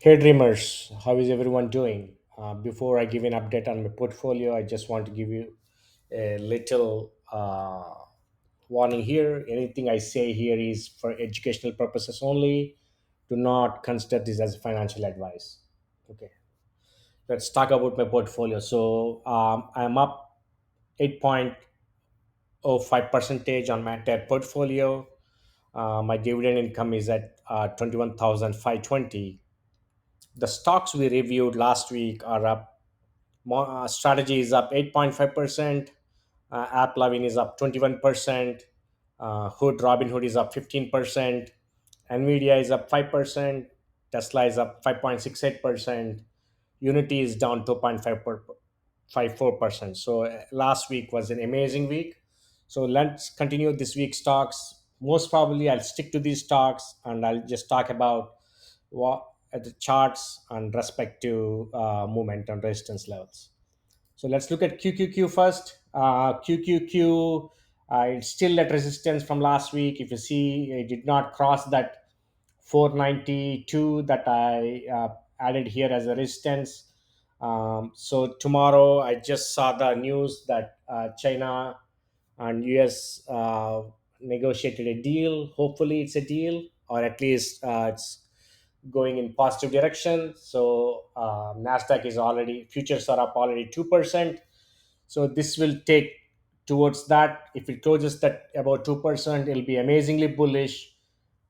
Hey dreamers, how is everyone doing? Before I give an update on my portfolio, I just want to give you a little warning here. Anything I say here is for educational purposes only. Do not consider this as financial advice. Okay, let's talk about my portfolio. I'm up 8.05 percentage on my entire portfolio. My dividend income is at 21,520. The stocks we reviewed last week are up. Strategy is up 8.5%. AppLovin is up 21%. Robinhood is up 15%. Nvidia is up 5%. Tesla is up 5.68%. Unity is down 2.54%. So last week was an amazing week. So let's continue this week's stocks. Most probably I'll stick to these stocks and I'll just talk about what at the charts and respect to movement and resistance levels. So let's look at QQQ first. QQQ, it's still at resistance from last week. If you see, it did not cross that 492 that I added here as a resistance. So tomorrow, I just saw the news that China and US negotiated a deal. Hopefully, it's a deal, or at least it's going in positive direction. So Nasdaq is already futures are up already 2%. So this will take towards that. If it closes that about 2%, it'll be amazingly bullish.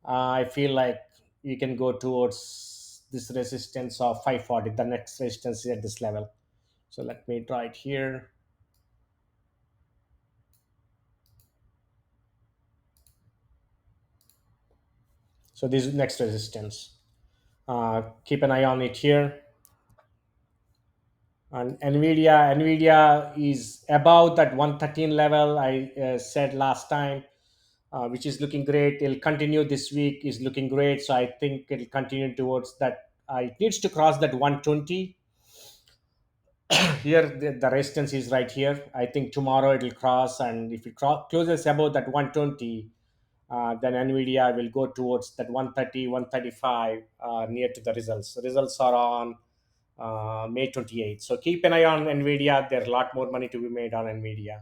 I feel like you can go towards this resistance of 540. The next resistance is at this level. So let me draw it here. So this is next resistance. Keep an eye on it here. And Nvidia is above that 113 level I said last time, which is looking great. It'll continue this week, is looking great. So I think it'll continue towards that. It needs to cross that 120. Here, the resistance is right here. I think tomorrow it'll cross, and if it closes above that 120, then Nvidia will go towards that 130, 135 near to the results. The results are on May 28th. So keep an eye on Nvidia. There's a lot more money to be made on Nvidia.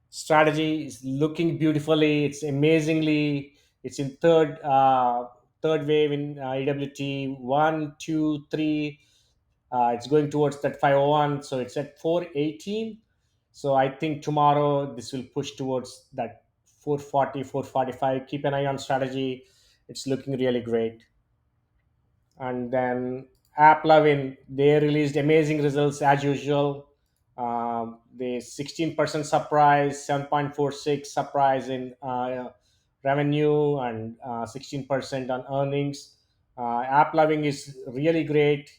Strategy is looking beautifully. It's amazingly. It's in third wave in EWT. One, two, three. It's going towards that 501. So it's at 418. So I think tomorrow this will push towards that 440, 445. Keep an eye on strategy. It's looking really great. And then AppLovin, they released amazing results as usual. The 16% surprise, 7.46 surprise in revenue, and 16% on earnings. AppLovin is really great.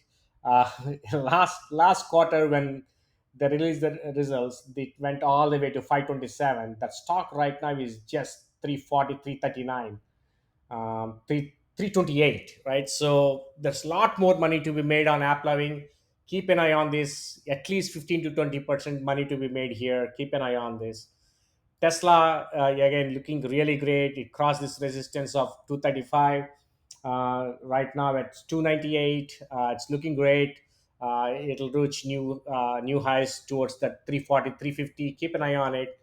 Uh, last quarter when they released the results, it went all the way to 527. That stock right now is just 340, 339, 328, right? So there's a lot more money to be made on AppLovin. Keep an eye on this. At least 15 to 20% money to be made here. Keep an eye on this. Tesla, again, looking really great. It crossed this resistance of 235. Right now it's 298. It's looking great. It'll reach new highs towards that 340, 350. Keep an eye on it.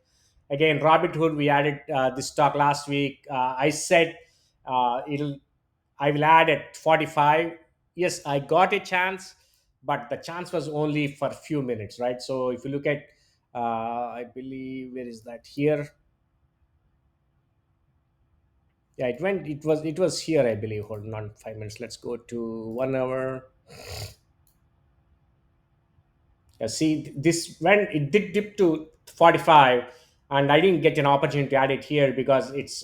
Again, Robinhood, we added this stock last week. I said it'll I will add at 45. Yes, I got a chance, but the chance was only for a few minutes, right? So if you look at, I believe, where is that here? Yeah, it was here, I believe. Hold on, 5 minutes. Let's go to 1 hour. Yeah, see, this when it did dip to 45, and I didn't get an opportunity to add it here because it's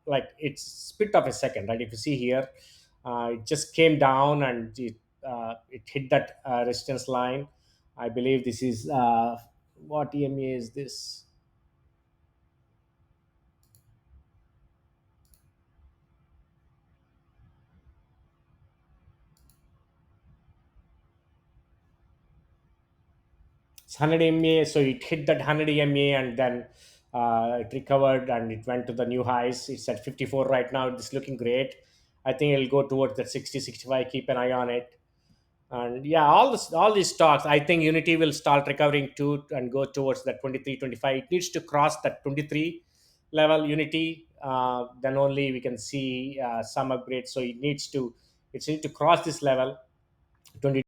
like it's split of a second, right? If you see here, it just came down and it hit that resistance line. I believe this is what EMA is this? It's 100 MA, so it hit that 100 MA and then it recovered and it went to the new highs. It's at 54 right now. It's looking great. I think it'll go towards that 60, 65. Keep an eye on it. And yeah, all these stocks, I think Unity will start recovering too and go towards that 23, 25. It needs to cross that 23 level Unity. Then only we can see some upgrades. So it needs to cross this level 20.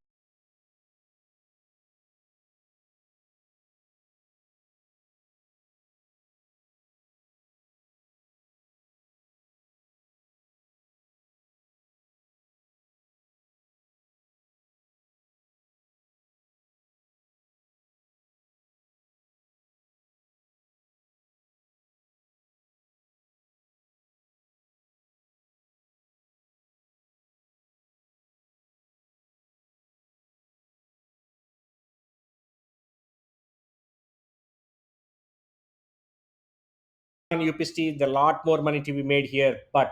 On UPST, there a lot more money to be made here, but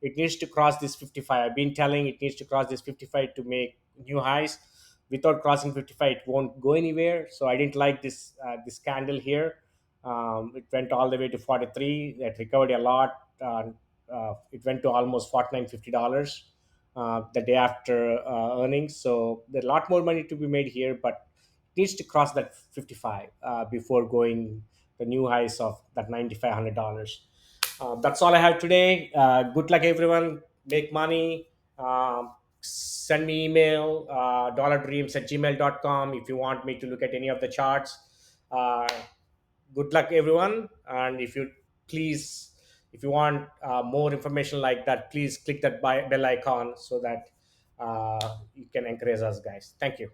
it needs to cross this 55. I've been telling it needs to cross this 55 to make new highs. Without crossing 55, it won't go anywhere. So I didn't like this candle here. It went all the way to 43. It recovered a lot. It went to almost 49, $50 the day after earnings. So there's a lot more money to be made here, but it needs to cross that 55 before going the new highs of that $9,500. That's all I have today. Good luck, everyone. Make money. Send me email dollardreams@gmail.com if you want me to look at any of the charts. Uh, Good luck, everyone. And if you please, if you want more information like that, please click that bell icon so that you can encourage us, guys. Thank you.